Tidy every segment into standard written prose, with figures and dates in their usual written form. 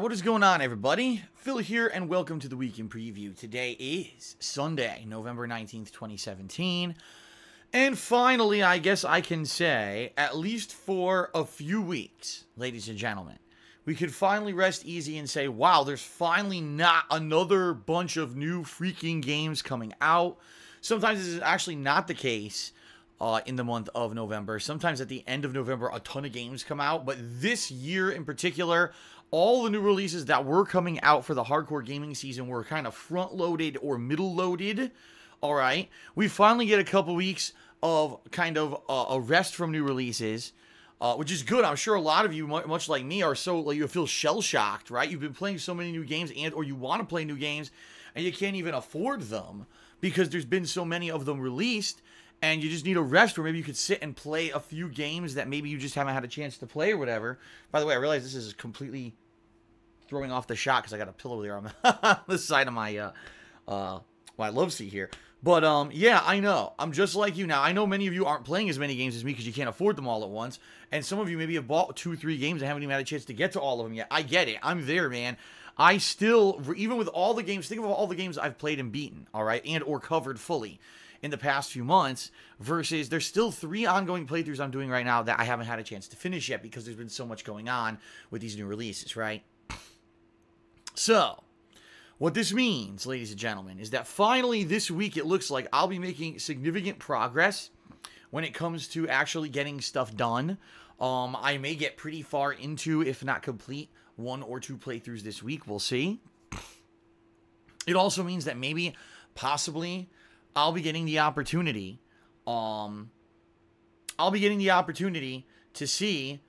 what is going on, everybody? Phil here, and welcome to the Weekend Preview. Today is Sunday, November 19th, 2017. And finally, I guess I can say, at least for a few weeks, ladies and gentlemen, we could finally rest easy and say, wow, there's finally not another bunch of new freaking games coming out. Sometimes this is actually not the case in the month of November. Sometimes at the end of November, a ton of games come out. But this year in particular, all the new releases that were coming out for the hardcore gaming season were kind of front-loaded or middle-loaded. All right. We finally get a couple weeks of kind of a rest from new releases, which is good. I'm sure a lot of you, much like me, are so, like, you feel shell-shocked, right? You've been playing so many new games, or you want to play new games, and you can't even afford them because there's been so many of them released, and you just need a rest where maybe you could sit and play a few games that maybe you just haven't had a chance to play or whatever. By the way, I realize this is completely throwing off the shot because I got a pillow there on the side of my my love seat here. But yeah, I know. I'm just like you now. I know many of you aren't playing as many games as me because you can't afford them all at once. And some of you maybe have bought 2 or 3 games and haven't even had a chance to get to all of them yet. I get it. I'm there, man. I still, even with all the games, think of all the games I've played and beaten, all right, and or covered fully in the past few months, versus there's still 3 ongoing playthroughs I'm doing right now that I haven't had a chance to finish yet because there's been so much going on with these new releases, right? So, what this means, ladies and gentlemen, is that finally this week it looks like I'll be making significant progress when it comes to actually getting stuff done. I may get pretty far into, if not complete, 1 or 2 playthroughs this week. We'll see. It also means that maybe, possibly, I'll be getting the opportunity. To see.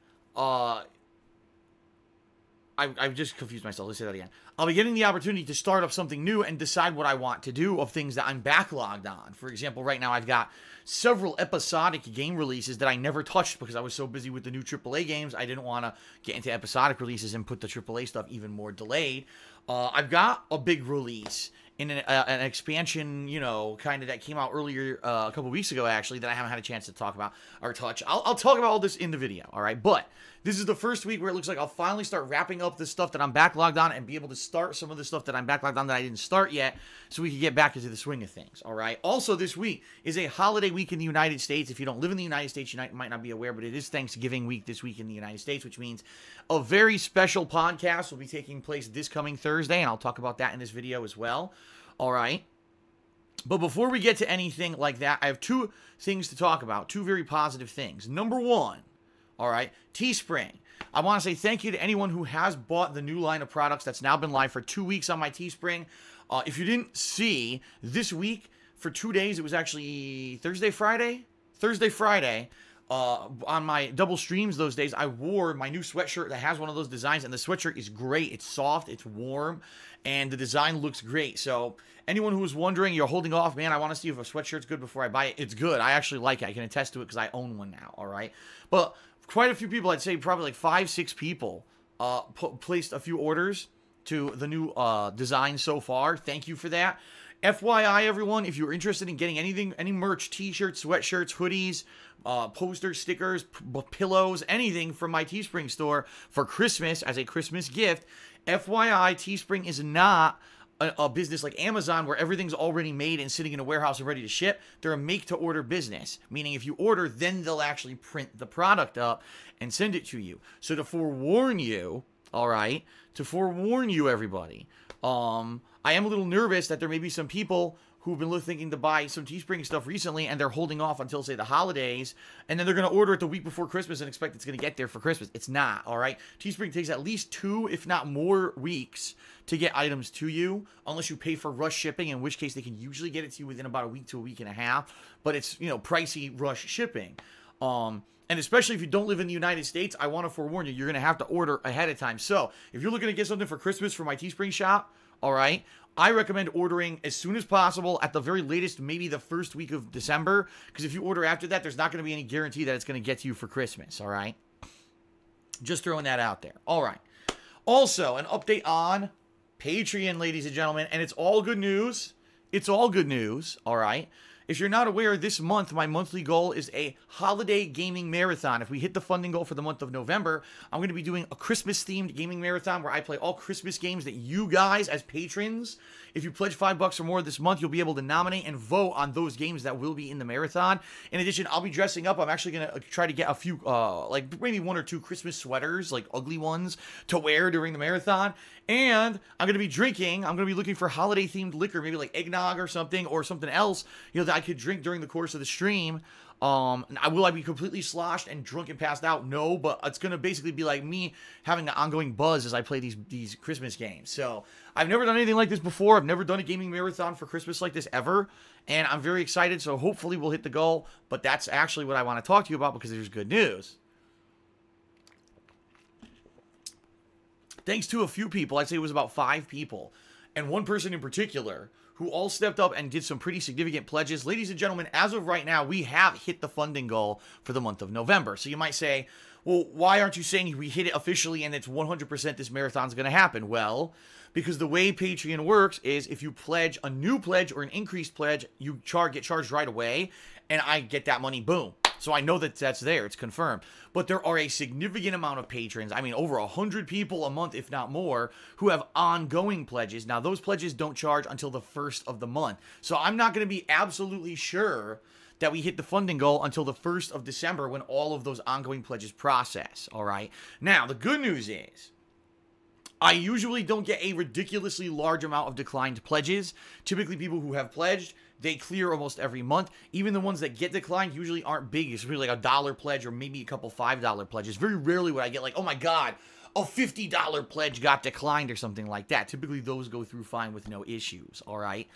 I've just confused myself. Let's say that again. I'll be getting the opportunity to start up something new and decide what I want to do of things that I'm backlogged on. For example, right now I've got several episodic game releases that I never touched because I was so busy with the new AAA games. I didn't want to get into episodic releases and put the AAA stuff even more delayed. I've got a big release in an expansion, you know, kind of that came out earlier, a couple weeks ago, actually, that I haven't had a chance to talk about or touch. I'll talk about all this in the video, all right? But this is the first week where it looks like I'll finally start wrapping up the stuff that I'm backlogged on and be able to start some of the stuff that I'm backlogged on that I didn't start yet, so we can get back into the swing of things, all right? Also, this week is a holiday week in the United States. If you don't live in the United States, you might not be aware, but it is Thanksgiving week this week in the United States, which means a very special podcast will be taking place this coming Thursday, and I'll talk about that in this video as well. All right. But before we get to anything like that, I have 2 things to talk about. 2 very positive things. Number 1, all right, Teespring. I want to say thank you to anyone who has bought the new line of products that's now been live for 2 weeks on my Teespring. If you didn't see, this week, for 2 days, it was actually Thursday, Friday, on my double streams those days, I wore my new sweatshirt that has one of those designs, and the sweatshirt is great. It's soft, it's warm, and the design looks great. So anyone who was wondering, you're holding off, man, I want to see if a sweatshirt's good before I buy it. It's good. I actually like it. I can attest to it because I own one now, all right? But quite a few people, I'd say probably like 5, 6 people, placed a few orders to the new design so far. Thank you for that. FYI, everyone, if you're interested in getting anything, any merch, t-shirts, sweatshirts, hoodies, posters, stickers, pillows, anything from my Teespring store for Christmas as a Christmas gift, FYI, Teespring is not a business like Amazon where everything's already made and sitting in a warehouse and ready to ship. They're a make-to-order business, meaning if you order, then they'll actually print the product up and send it to you. So to forewarn you, all right, everybody, I am a little nervous that there may be some people who've been thinking to buy some Teespring stuff recently, and they're holding off until, say, the holidays, and then they're going to order it the week before Christmas and expect it's going to get there for Christmas. It's not, all right? Teespring takes at least 2, if not more, weeks to get items to you, unless you pay for rush shipping, in which case they can usually get it to you within about a week to a week and a half, but it's, you know, pricey rush shipping. And especially if you don't live in the United States, I want to forewarn you, you're going to have to order ahead of time. So, if you're looking to get something for Christmas for my Teespring shop, all right, I recommend ordering as soon as possible, at the very latest, maybe the first week of December, because if you order after that, there's not going to be any guarantee that it's going to get to you for Christmas, all right? Just throwing that out there. All right. Also, an update on Patreon, ladies and gentlemen, and it's all good news. It's all good news, all right? if you're not aware, this month, my monthly goal is a holiday gaming marathon. If we hit the funding goal for the month of November, I'm going to be doing a Christmas-themed gaming marathon where I play all Christmas games that you guys, as patrons, if you pledge $5 or more this month, you'll be able to nominate and vote on those games that will be in the marathon. In addition, I'll be dressing up. I'm actually going to try to get a few, like maybe 1 or 2 Christmas sweaters, like ugly ones, to wear during the marathon. And I'm going to be drinking. I'm going to be looking for holiday-themed liquor, maybe like eggnog or something else, that I could drink during the course of the stream. Will I be completely sloshed and drunk and passed out? No, but it's going to basically be like me having an ongoing buzz as I play these Christmas games. So I've never done anything like this before. I've never done a gaming marathon for Christmas like this ever. And I'm very excited. So hopefully we'll hit the goal. But that's actually what I want to talk to you about because there's good news. Thanks to a few people, I'd say it was about 5 people, and one person in particular, who all stepped up and did some pretty significant pledges. Ladies and gentlemen, as of right now, we have hit the funding goal for the month of November. So you might say, well, why aren't you saying we hit it officially and it's 100% this marathon's going to happen? Well, because the way Patreon works is if you pledge a new pledge or an increased pledge, you get charged right away, and I get that money, boom. So I know that that's there. It's confirmed. But there are a significant amount of patrons, I mean over 100 people a month, if not more, who have ongoing pledges. Now, those pledges don't charge until the 1st of the month. So I'm not going to be absolutely sure that we hit the funding goal until the 1st of December when all of those ongoing pledges process, all right? Now, the good news is, I usually don't get a ridiculously large amount of declined pledges. Typically, people who have pledged, they clear almost every month. Even the ones that get declined usually aren't big. It's really like a $1 pledge or maybe a couple $5 pledges. Very rarely would I get like, oh my God, a $50 pledge got declined or something like that. Typically, those go through fine with no issues, all right?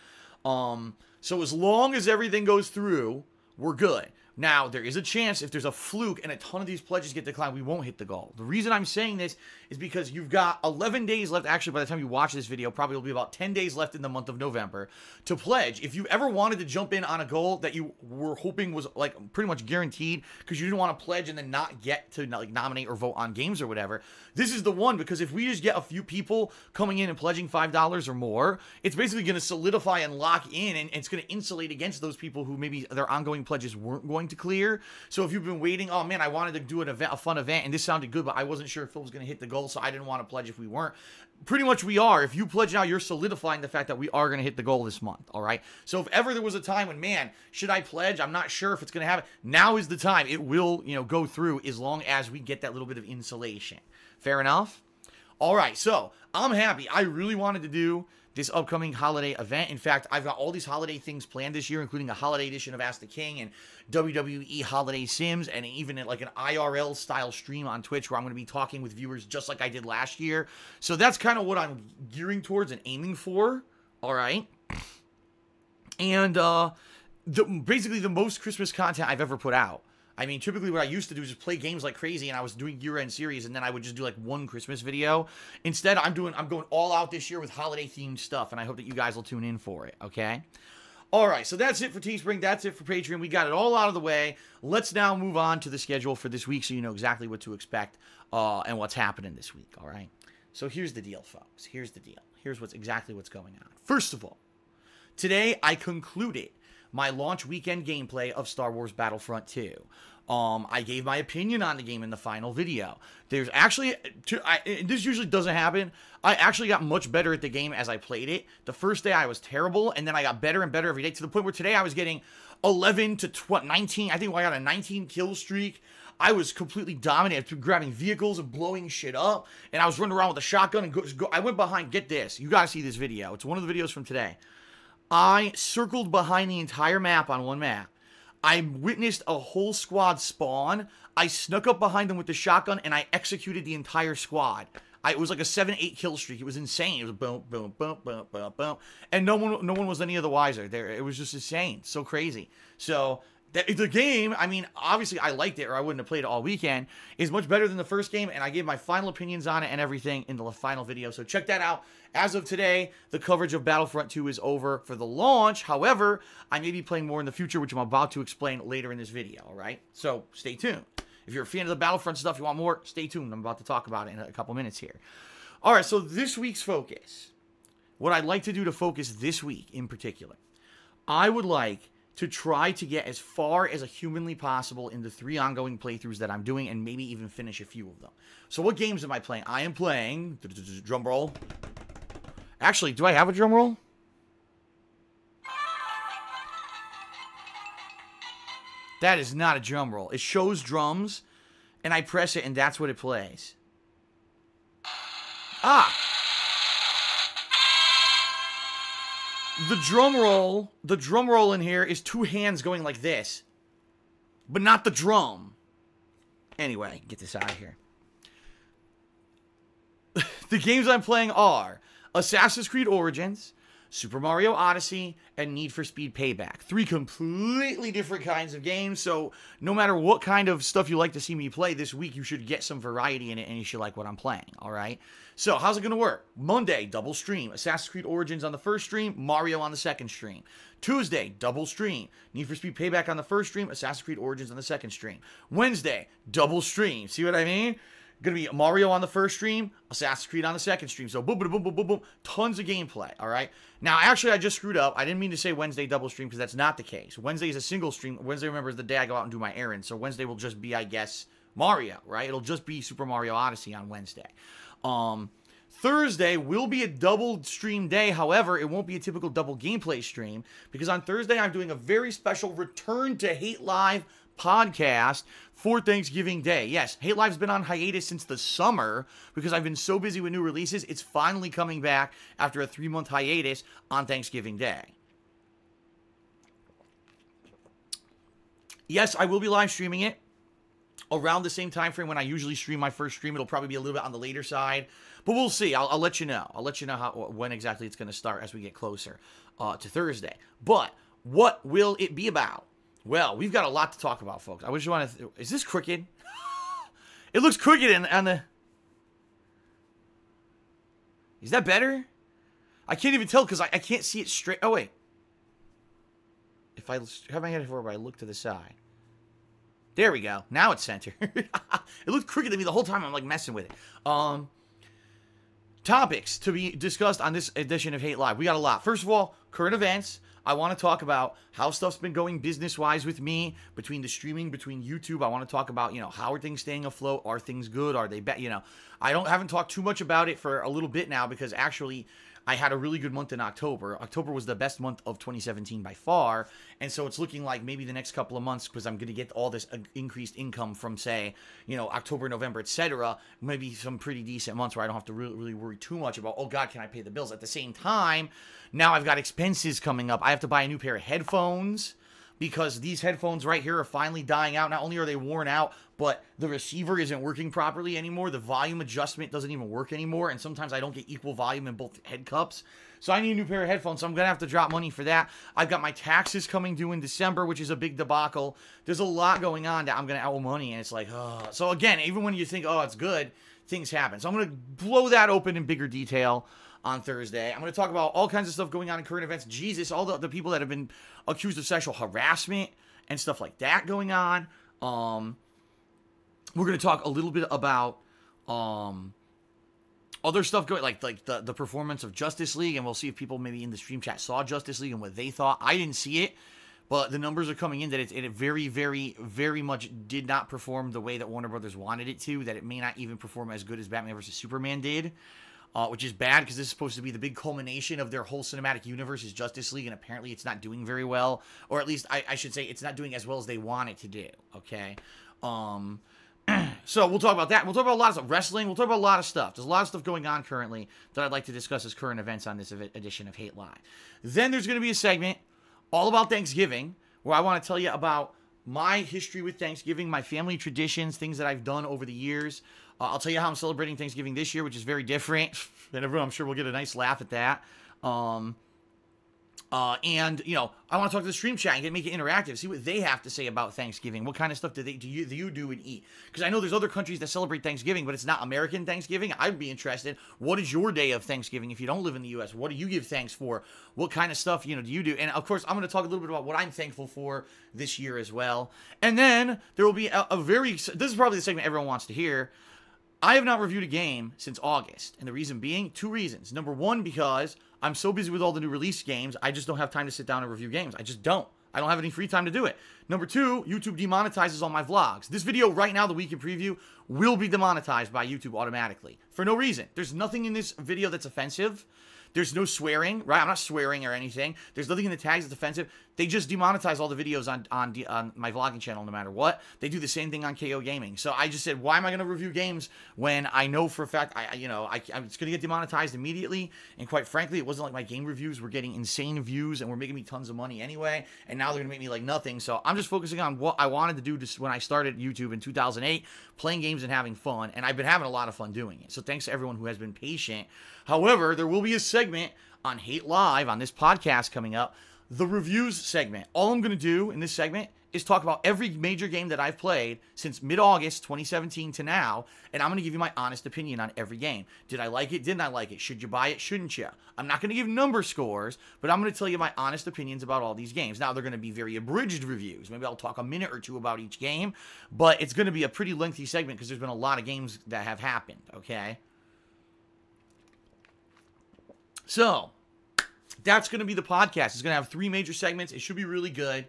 So as long as everything goes through, we're good. Now, there is a chance if there's a fluke and a ton of these pledges get declined, we won't hit the goal. The reason I'm saying this is because you've got 11 days left. Actually, by the time you watch this video, probably will be about 10 days left in the month of November to pledge. If you ever wanted to jump in on a goal that you were hoping was like pretty much guaranteed because you didn't want to pledge and then not get to like nominate or vote on games or whatever, this is the one, because if we just get a few people coming in and pledging $5 or more, it's basically going to solidify and lock in, and it's going to insulate against those people who maybe their ongoing pledges weren't going to clear. So if you've been waiting, oh man, I wanted to do an event, a fun event, and this sounded good, but I wasn't sure if it was going to hit the goal, so I didn't want to pledge if we weren't. Pretty much we are. If you pledge now, you're solidifying the fact that we are going to hit the goal this month, all right? So if ever there was a time when, man, should I pledge? I'm not sure if it's going to happen. Now is the time. It will, go through as long as we get that little bit of insulation. Fair enough? All right, so I'm happy. I really wanted to do this upcoming holiday event. In fact, I've got all these holiday things planned this year, including a holiday edition of Ask the King and WWE Holiday Sims, and even like an IRL style stream on Twitch where I'm going to be talking with viewers just like I did last year. So that's kind of what I'm gearing towards and aiming for. All right. And basically the most Christmas content I've ever put out. I mean, typically what I used to do is just play games like crazy, and I was doing year-end series, and then I would just do like one Christmas video. Instead, I'm going all out this year with holiday-themed stuff, and I hope that you guys will tune in for it, okay? All right, so that's it for Teespring. That's it for Patreon. We got it all out of the way. Let's now move on to the schedule for this week so you know exactly what to expect and what's happening this week, all right? So here's the deal, folks. Here's the deal. Here's exactly what's going on. First of all, today I concluded my launch weekend gameplay of Star Wars Battlefront 2. I gave my opinion on the game in the final video. There's actually, this usually doesn't happen. I actually got much better at the game as I played it. The first day I was terrible, and then I got better and better every day to the point where today I was getting 11 to 19. I think I got a 19 kill streak. I was completely dominant, grabbing vehicles and blowing shit up, and I was running around with a shotgun and I went behind. Get this, you gotta see this video. It's one of the videos from today. I circled behind the entire map on one map. I witnessed a whole squad spawn. I snuck up behind them with the shotgun, and I executed the entire squad. It was like a 7-8 kill streak. It was insane. It was boom, boom, boom, boom, boom, boom. And no one was any of the wiser. It was just insane. So crazy. So the game, I mean, obviously I liked it or I wouldn't have played it all weekend, is much better than the first game, and I gave my final opinions on it and everything in the final video. So check that out. As of today, the coverage of Battlefront 2 is over for the launch. However, I may be playing more in the future, which I'm about to explain later in this video, all right? So stay tuned. If you're a fan of the Battlefront stuff, you want more, stay tuned. I'm about to talk about it in a couple minutes here. All right, so this week's focus, what I'd like to do to focus this week in particular, I would like to try to get as far as humanly possible in the 3 ongoing playthroughs that I'm doing, and maybe even finish a few of them. So what games am I playing? I am playing, drum roll. Actually, do I have a drum roll? That is not a drum roll. It shows drums, and I press it, and that's what it plays. Ah! The drum roll in here is 2 hands going like this, but not the drum. Anyway, get this out of here. The games I'm playing are Assassin's Creed Origins, Super Mario Odyssey, and Need for Speed Payback. 3 completely different kinds of games, so no matter what kind of stuff you like to see me play this week, you should get some variety in it, and you should like what I'm playing, alright? So, how's it going to work? Monday, double stream. Assassin's Creed Origins on the first stream, Mario on the second stream. Tuesday, double stream. Need for Speed Payback on the first stream, Assassin's Creed Origins on the second stream. Wednesday, double stream. See what I mean? Gonna be Mario on the first stream, Assassin's Creed on the second stream. So boom, boom, boom, boom, boom, boom. Tons of gameplay, all right? Now, actually, I just screwed up. I didn't mean to say Wednesday double stream because that's not the case. Wednesday is a single stream. Wednesday, remember, is the day I go out and do my errands. So Wednesday will just be, I guess, Mario, right? It'll just be Super Mario Odyssey on Wednesday. Thursday will be a double stream day. However, it won't be a typical double gameplay stream because on Thursday, I'm doing a very special Return to Hate Live podcast for Thanksgiving Day. Yes, Hate Live's been on hiatus since the summer because I've been so busy with new releases. It's finally coming back after a 3-month hiatus on Thanksgiving Day. Yes, I will be live streaming it around the same time frame when I usually stream my first stream. It'll probably be a little bit on the later side, but we'll see. I'll let you know. I'll let you know when exactly it's going to start as we get closer to Thursday. But what will it be about? Well, we've got a lot to talk about, folks. I wish you want to... Is this crooked? It looks crooked on the... Is that better? I can't even tell because I can't see it straight. Oh, wait. If I have my head forward, I look to the side. There we go. Now it's centered. It looked crooked to me the whole time. I'm like messing with it. Topics to be discussed on this edition of Hate Live. We got a lot. First of all, current events. I want to talk about how stuff's been going business-wise with me, between the streaming, between YouTube. I want to talk about, how are things staying afloat? Are things good? Are they bad? I haven't talked too much about it for a little bit now because actually I had a really good month in October. October was the best month of 2017 by far, and so it's looking like maybe the next couple of months, because I'm going to get all this increased income from, say, October, November, etc., maybe some pretty decent months where I don't have to really worry too much about, oh God, can I pay the bills? At the same time, now I've got expenses coming up. I have to buy a new pair of headphones because these headphones right here are finally dying out. Not only are they worn out, but the receiver isn't working properly anymore. The volume adjustment doesn't even work anymore, and sometimes I don't get equal volume in both head cups. So I need a new pair of headphones, so I'm going to have to drop money for that. I've got my taxes coming due in December, which is a big debacle. There's a lot going on that I'm going to owe money, and it's like, oh. So again, even when you think, oh, it's good, things happen. So I'm going to blow that open in bigger detail on Thursday. I'm going to talk about all kinds of stuff going on in current events. Jesus, all the people that have been accused of sexual harassment and stuff like that going on. We're going to talk a little bit about other stuff going, like the performance of Justice League, and we'll see if people maybe in the stream chat saw Justice League and what they thought. I didn't see it, but the numbers are coming in that it very, very, very much did not perform the way that Warner Brothers wanted it to, that it may not even perform as good as Batman vs. Superman did. Which is bad because this is supposed to be the big culmination of their whole cinematic universe is Justice League, and apparently it's not doing very well. Or at least, I should say, it's not doing as well as they want it to do, okay? So we'll talk about that. We'll talk about a lot of stuff. Wrestling. We'll talk about a lot of stuff. There's a lot of stuff going on currently that I'd like to discuss as current events on this edition of Hate Live. Then there's going to be a segment all about Thanksgiving, where I want to tell you about my history with Thanksgiving, my family traditions, things that I've done over the years. I'll tell you how I'm celebrating Thanksgiving this year, which is very different. And everyone, I'm sure, will get a nice laugh at that. And, I want to talk to the stream chat and make it interactive, see what they have to say about Thanksgiving. What kind of stuff do you do and eat? Because I know there's other countries that celebrate Thanksgiving, but it's not American Thanksgiving. I'd be interested. What is your day of Thanksgiving if you don't live in the U.S.? What do you give thanks for? What kind of stuff, do you do? And, of course, I'm going to talk a little bit about what I'm thankful for this year as well. And then there will be this is probably the segment everyone wants to hear. I have not reviewed a game since August, and the reason being, 2 reasons. Number one, because I'm so busy with all the new release games, I just don't have time to sit down and review games. I just don't. I don't have any free time to do it. Number two, YouTube demonetizes all my vlogs. This video right now, the week in preview, will be demonetized by YouTube automatically for no reason. There's nothing in this video that's offensive. There's no swearing, right? I'm not swearing or anything. There's nothing in the tags that's offensive. They just demonetize all the videos on my vlogging channel no matter what. They do the same thing on KO Gaming. So I just said, why am I going to review games when I know for a fact, it's going to get demonetized immediately. And quite frankly, it wasn't like my game reviews were getting insane views and were making me tons of money anyway. And now they're going to make me like nothing. So I'm just focusing on what I wanted to do when I started YouTube in 2008, playing games and having fun. And I've been having a lot of fun doing it. So thanks to everyone who has been patient. However, there will be a segment on Hate Live on this podcast coming up, the reviews segment. All I'm going to do in this segment is talk about every major game that I've played since mid-August 2017 to now, and I'm going to give you my honest opinion on every game. Did I like it? Didn't I like it? Should you buy it? Shouldn't you? I'm not going to give number scores, but I'm going to tell you my honest opinions about all these games. Now, they're going to be very abridged reviews. Maybe I'll talk a minute or two about each game, but it's going to be a pretty lengthy segment because there's been a lot of games that have happened, okay? So, that's going to be the podcast. It's going to have 3 major segments. It should be really good.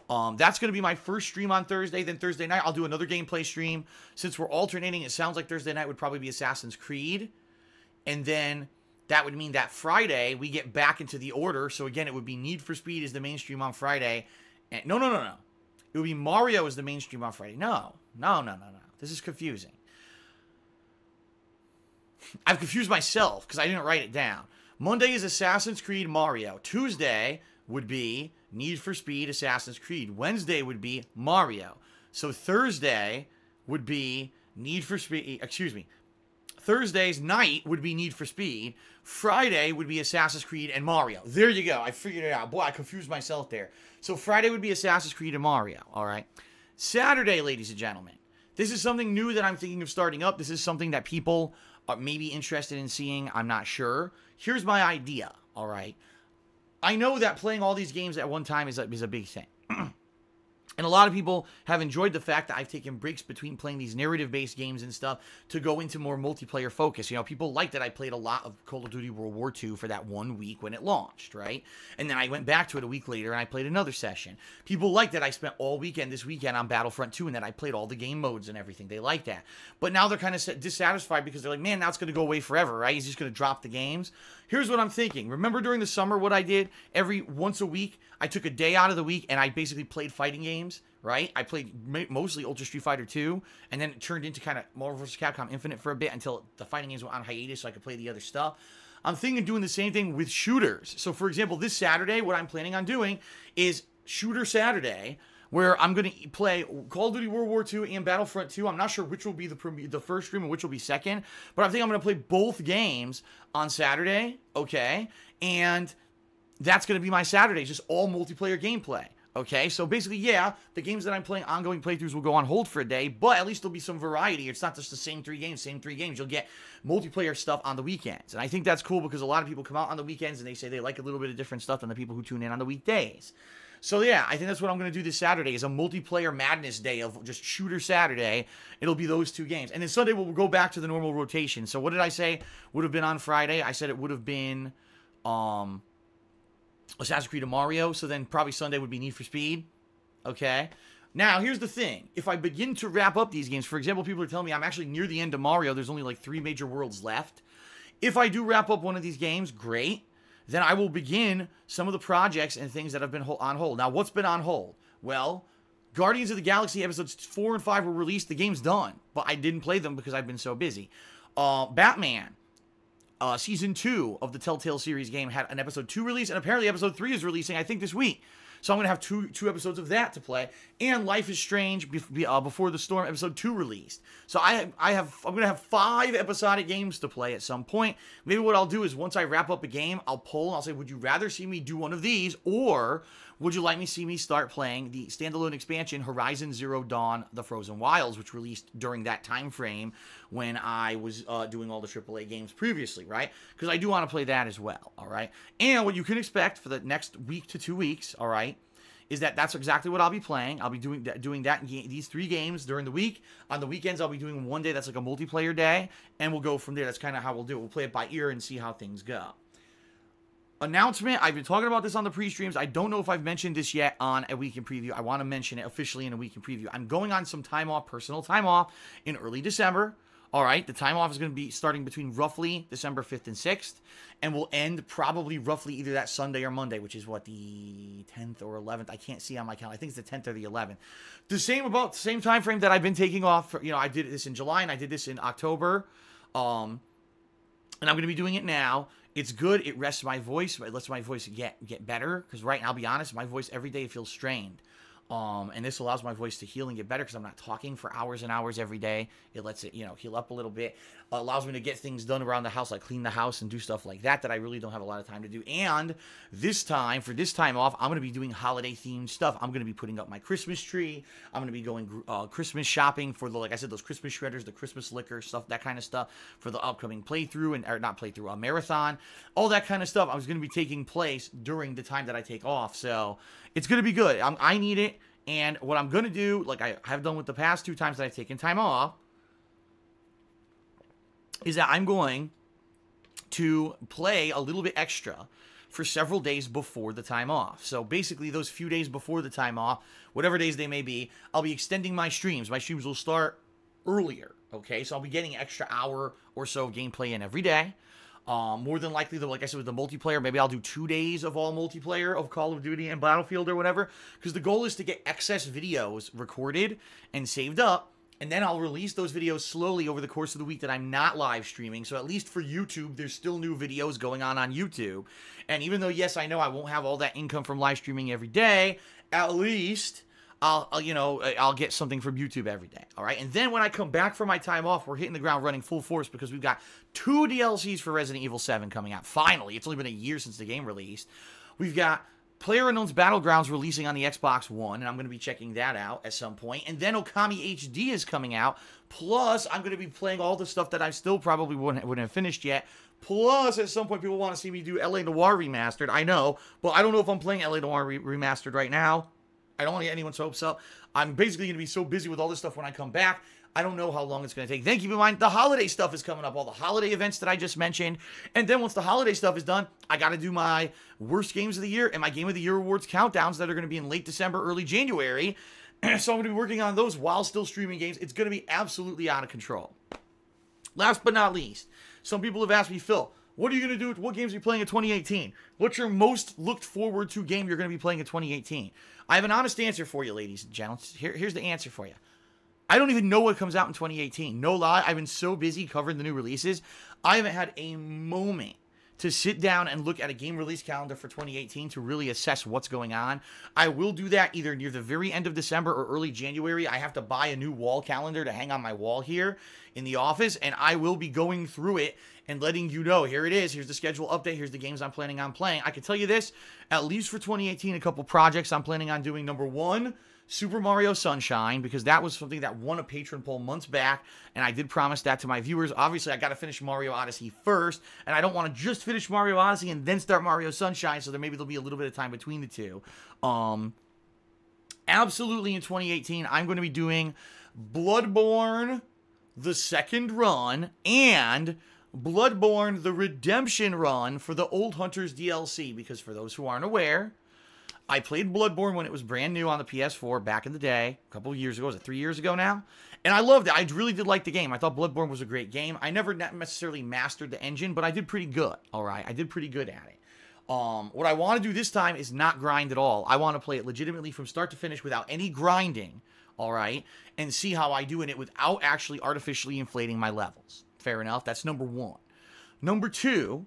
That's going to be my first stream on Thursday. Then Thursday night, I'll do another gameplay stream. Since we're alternating, it sounds like Thursday night would probably be Assassin's Creed. And then that would mean that Friday, we get back into the order. So again, it would be Need for Speed is the main stream on Friday. And no. It would be Mario is the main stream on Friday. No. This is confusing. I've confused myself because I didn't write it down. Monday is Assassin's Creed Mario. Tuesday would be Need for Speed Assassin's Creed. Wednesday would be Mario. So Thursday would be Need for Speed, Thursday's night would be Need for Speed. Friday would be Assassin's Creed and Mario. There you go. I figured it out. Boy, I confused myself there. So Friday would be Assassin's Creed and Mario. All right. Saturday, ladies and gentlemen. This is something new that I'm thinking of starting up. This is something that people are maybe interested in seeing. I'm not sure. Here's my idea, all right? I know that playing all these games at one time is a big thing. And a lot of people have enjoyed the fact that I've taken breaks between playing these narrative-based games and stuff to go into more multiplayer focus. You know, people like that I played a lot of Call of Duty World War II for that 1 week when it launched, right? And then I went back to it a week later and I played another session. People like that I spent all weekend this weekend on Battlefront 2 and that I played all the game modes and everything. They like that. But now they're kind of dissatisfied because they're like, man, now it's going to go away forever, right? He's just going to drop the games. Here's what I'm thinking. Remember during the summer what I did? Once a week, I took a day out of the week and I basically played fighting games, right? I played mostly Ultra Street Fighter 2, and then it turned into kind of Marvel vs. Capcom Infinite for a bit until the fighting games went on hiatus so I could play the other stuff. I'm thinking of doing the same thing with shooters. So, for example, this Saturday, what I'm planning on doing is Shooter Saturday, where I'm going to play Call of Duty World War II and Battlefront 2. I'm not sure which will be the first stream and which will be second, but I think I'm going to play both games on Saturday, okay? And that's going to be my Saturday, just all multiplayer gameplay. Okay, so basically, yeah, the games that I'm playing, ongoing playthroughs will go on hold for a day, but at least there'll be some variety. It's not just the same three games. You'll get multiplayer stuff on the weekends. And I think that's cool because a lot of people come out on the weekends and they say they like a little bit of different stuff than the people who tune in on the weekdays. So yeah, I think that's what I'm going to do this Saturday is a multiplayer madness day of just Shooter Saturday. It'll be those 2 games. And then Sunday we'll go back to the normal rotation. So what did I say would have been on Friday? I said it would have been Assassin's Creed and Mario, so then probably Sunday would be Need for Speed, okay? Now, here's the thing. If I begin to wrap up these games, for example, people are telling me I'm actually near the end of Mario. There's only like 3 major worlds left. If I do wrap up one of these games, great. Then I will begin some of the projects and things that have been on hold. Now, what's been on hold? Well, Guardians of the Galaxy episodes 4 and 5 were released. The game's done, but I didn't play them because I've been so busy. Batman. Season 2 of the Telltale series game had an episode 2 release, and apparently episode 3 is releasing, I think, this week. So I'm going to have two episodes of that to play. And Life is Strange Before the Storm episode 2 released. So I'm going to have 5 episodic games to play at some point. Maybe what I'll do is once I wrap up a game, I'll poll and I'll say, would you rather see me do one of these, or would you like me to see me start playing the standalone expansion Horizon Zero Dawn: The Frozen Wilds, which released during that time frame when I was doing all the AAA games previously, right? Because I do want to play that as well, all right? And what you can expect for the next week to 2 weeks, all right, is that's exactly what I'll be playing. I'll be doing that these 3 games during the week. On the weekends, I'll be doing one day that's like a multiplayer day, and we'll go from there. That's kind of how we'll do it. We'll play it by ear and see how things go. announcement. I've been talking about this on the pre-streams. I don't know if I've mentioned this yet on a week in preview. I want to mention it officially in a week in preview. I'm going on some time off, personal time off, in early December. All right, the time off is going to be starting between roughly December 5th and 6th, and will end probably roughly either that Sunday or Monday, which is what, the 10th or 11th. I can't see on my calendar. I think it's the 10th or the 11th. About the same time frame that I've been taking off. For, I did this in July and I did this in October, and I'm going to be doing it now. It's good. It rests my voice. It lets my voice get better. Because right now, I'll be honest, my voice every day feels strained. And this allows my voice to heal and get better because I'm not talking for hours and hours every day. It lets it, heal up a little bit. Allows me to get things done around the house, like clean the house and do stuff like that I really don't have a lot of time to do. And for this time off, I'm going to be doing holiday-themed stuff. I'm going to be putting up my Christmas tree. I'm going to be going Christmas shopping for like I said, those Christmas shredders, the Christmas liquor, stuff, that kind of stuff for the upcoming playthrough, a marathon. All that kind of stuff I was going to be taking place during the time that I take off. So it's going to be good. I need it. And what I'm going to do, like I have done with the past 2 times that I've taken time off, is that I'm going to play a little bit extra for several days before the time off. So basically those few days before the time off, whatever days they may be, I'll be extending my streams. My streams will start earlier, okay? So I'll be getting an extra hour or so of gameplay in every day. More than likely, though, like I said, with the multiplayer, maybe I'll do 2 days of all multiplayer of Call of Duty and Battlefield or whatever, because the goal is to get excess videos recorded and saved up, and then I'll release those videos slowly over the course of the week that I'm not live streaming. So at least for YouTube, there's still new videos going on YouTube. And even though, yes, I know I won't have all that income from live streaming every day, at least I'll get something from YouTube every day, all right? And then when I come back from my time off, we're hitting the ground running full force because we've got 2 DLCs for Resident Evil 7 coming out. Finally, it's only been a year since the game released. We've got PlayerUnknown's Battlegrounds releasing on the Xbox One, and I'm going to be checking that out at some point. And then Okami HD is coming out. Plus, I'm going to be playing all the stuff that I still probably wouldn't have finished yet. Plus, at some point, people want to see me do LA Noire Remastered. I know, but I don't know if I'm playing LA Noire Remastered right now. I don't want to get anyone's hopes up. I'm basically going to be so busy with all this stuff when I come back. I don't know how long it's going to take. Then keep in mind, the holiday stuff is coming up. All the holiday events that I just mentioned. And then once the holiday stuff is done, I got to do my worst games of the year and my Game of the Year awards countdowns that are going to be in late December, early January. So I'm going to be working on those while still streaming games. It's going to be absolutely out of control. Last but not least, some people have asked me, Phil, what are you going to do? What games are you playing in 2018? What's your most looked forward to game you're going to be playing in 2018? I have an honest answer for you, ladies and gentlemen. Here's the answer for you. I don't even know what comes out in 2018. No lie, I've been so busy covering the new releases. I haven't had a moment to sit down and look at a game release calendar for 2018 to really assess what's going on. I will do that either near the very end of December or early January. I have to buy a new wall calendar to hang on my wall here in the office, and I will be going through it and letting you know, here it is, here's the schedule update, here's the games I'm planning on playing. I can tell you this, at least for 2018, a couple projects I'm planning on doing. Number 1, Super Mario Sunshine, because that was something that won a patron poll months back, and I did promise that to my viewers. Obviously, I got to finish Mario Odyssey first, and I don't want to just finish Mario Odyssey and then start Mario Sunshine, so maybe there'll be a little bit of time between the two. Absolutely, in 2018, I'm going to be doing Bloodborne, the second run, and Bloodborne, the Redemption run for the Old Hunters DLC, because for those who aren't aware, I played Bloodborne when it was brand new on the PS4 back in the day, a couple of years ago. Was it 3 years ago now? And I loved it. I really did like the game. I thought Bloodborne was a great game. I never necessarily mastered the engine, but I did pretty good, all right? I did pretty good at it. What I want to do this time is not grind at all. I want to play it legitimately from start to finish without any grinding, all right? And see how I do in it without actually artificially inflating my levels. Fair enough? That's number 1. Number 2,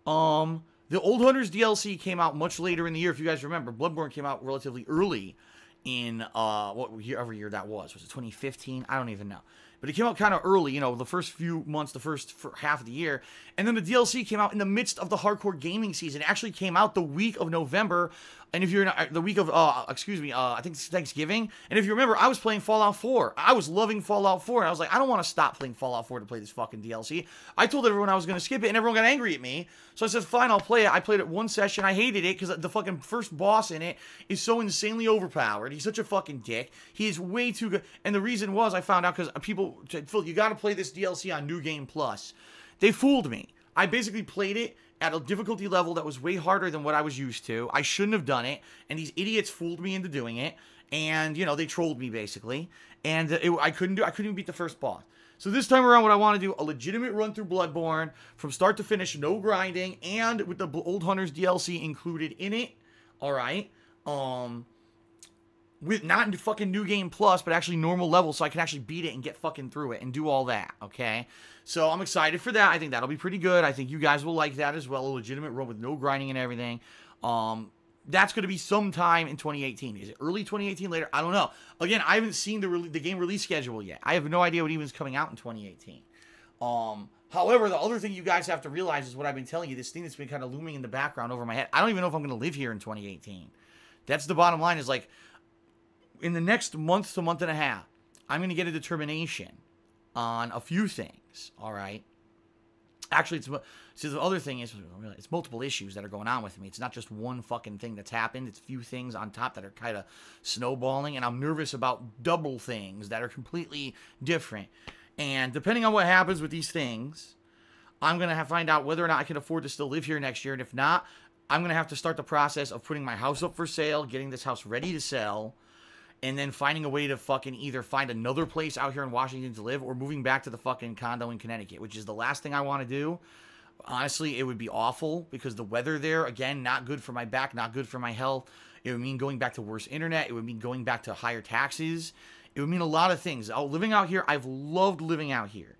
the Old Hunters DLC came out much later in the year. If you guys remember, Bloodborne came out relatively early in, whatever year that was. Was it 2015? I don't even know. But it came out kind of early, the first few months, the first half of the year. And then the DLC came out in the midst of the hardcore gaming season. It actually came out the week of November. And if you're in the week of, I think it's Thanksgiving. And if you remember, I was playing Fallout 4. I was loving Fallout 4. And I was like, I don't want to stop playing Fallout 4 to play this fucking DLC. I told everyone I was going to skip it, and everyone got angry at me. So I said, fine, I'll play it. I played it one session. I hated it because the fucking first boss in it is so insanely overpowered. He's such a fucking dick. He is way too good. And the reason was I found out because people said, Phil, you got to play this DLC on New Game Plus. They fooled me. I basically played it at a difficulty level that was way harder than what I was used to. I shouldn't have done it, and these idiots fooled me into doing it, and, you know, they trolled me, basically, and I couldn't even beat the first boss. So this time around, what I want to do, a legitimate run through Bloodborne, from start to finish, no grinding, and with the Old Hunters DLC included in it, alright, with not fucking New Game Plus, but actually normal level, so I can actually beat it and get fucking through it and do all that, okay? So I'm excited for that. I think that'll be pretty good. I think you guys will like that as well, a legitimate run with no grinding and everything. That's going to be sometime in 2018. Is it early 2018, later? I don't know. Again, I haven't seen the game release schedule yet. I have no idea what even is coming out in 2018. However, the other thing you guys have to realize is what I've been telling you, this thing that's been kind of looming in the background over my head. I don't even know if I'm going to live here in 2018. That's the bottom line, is like, in the next month to month and a half, I'm going to get a determination on a few things, all right? Actually, so the other thing is, it's multiple issues that are going on with me. It's not just one fucking thing that's happened. It's a few things on top that are kind of snowballing, and I'm nervous about double things that are completely different. And depending on what happens with these things, I'm going to find out whether or not I can afford to still live here next year. And if not, I'm going to have to start the process of putting my house up for sale, getting this house ready to sell, and then finding a way to fucking either find another place out here in Washington to live or moving back to the fucking condo in Connecticut, which is the last thing I want to do. Honestly, it would be awful because the weather there, again, not good for my back, not good for my health. It would mean going back to worse internet. It would mean going back to higher taxes. It would mean a lot of things. Living out here, I've loved living out here.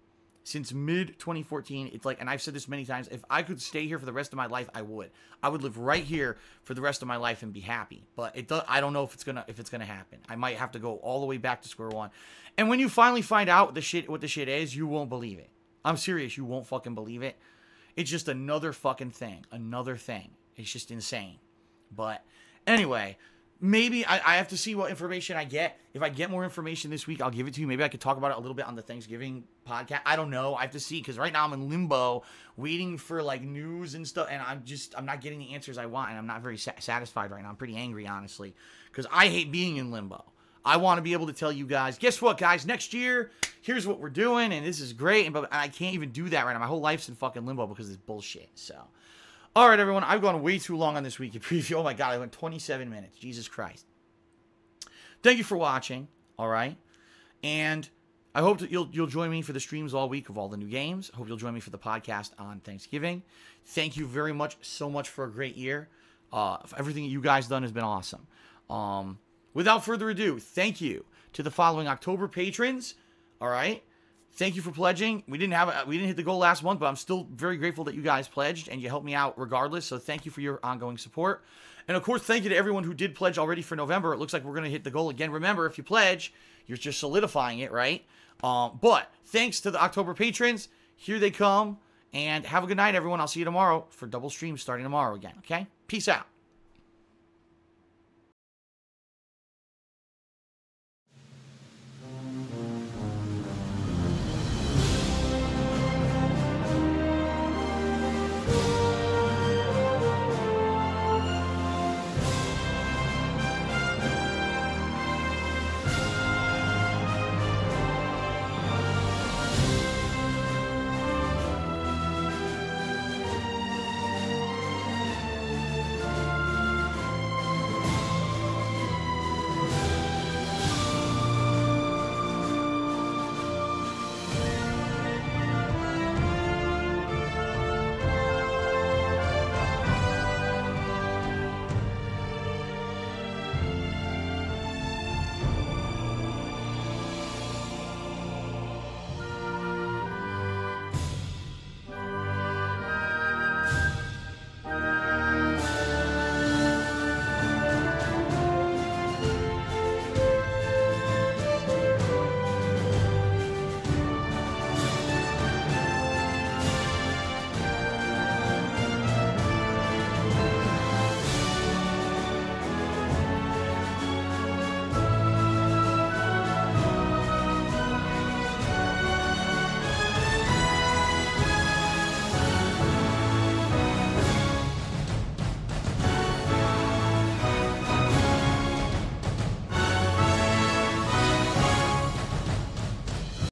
Since mid-2014, it's like, and I've said this many times, if I could stay here for the rest of my life, I would. I would live right here for the rest of my life and be happy. But I don't know if it's gonna happen. I might have to go all the way back to square one. And when you finally find out what the shit is, you won't believe it. I'm serious, you won't fucking believe it. It's just another fucking thing. Another thing. It's just insane. But anyway, maybe I have to see what information I get. If I get more information this week, I'll give it to you. Maybe I could talk about it a little bit on the Thanksgiving podcast. I don't know. I have to see, because right now I'm in limbo waiting for like news and stuff, and I'm not getting the answers I want, and I'm not very satisfied right now. I'm pretty angry, honestly, because I hate being in limbo. I want to be able to tell you guys, guess what, guys? Next year, here's what we're doing, and this is great, and I can't even do that right now. My whole life's in fucking limbo because of this bullshit, so... All right, everyone, I've gone way too long on this weekend preview. Oh, my God, I went 27 minutes. Jesus Christ. Thank you for watching, all right? And I hope that you'll join me for the streams all week of all the new games. I hope you'll join me for the podcast on Thanksgiving. Thank you very much, so much for a great year. Everything that you guys done has been awesome. Without further ado, thank you to the following October patrons, all right? Thank you for pledging. We didn't hit the goal last month, but I'm still very grateful that you guys pledged, and you helped me out regardless, so thank you for your ongoing support. And, of course, thank you to everyone who did pledge already for November. It looks like we're going to hit the goal again. Remember, if you pledge, you're just solidifying it, right? But thanks to the October patrons. Here they come, and have a good night, everyone. I'll see you tomorrow for double streams starting tomorrow again, okay? Peace out.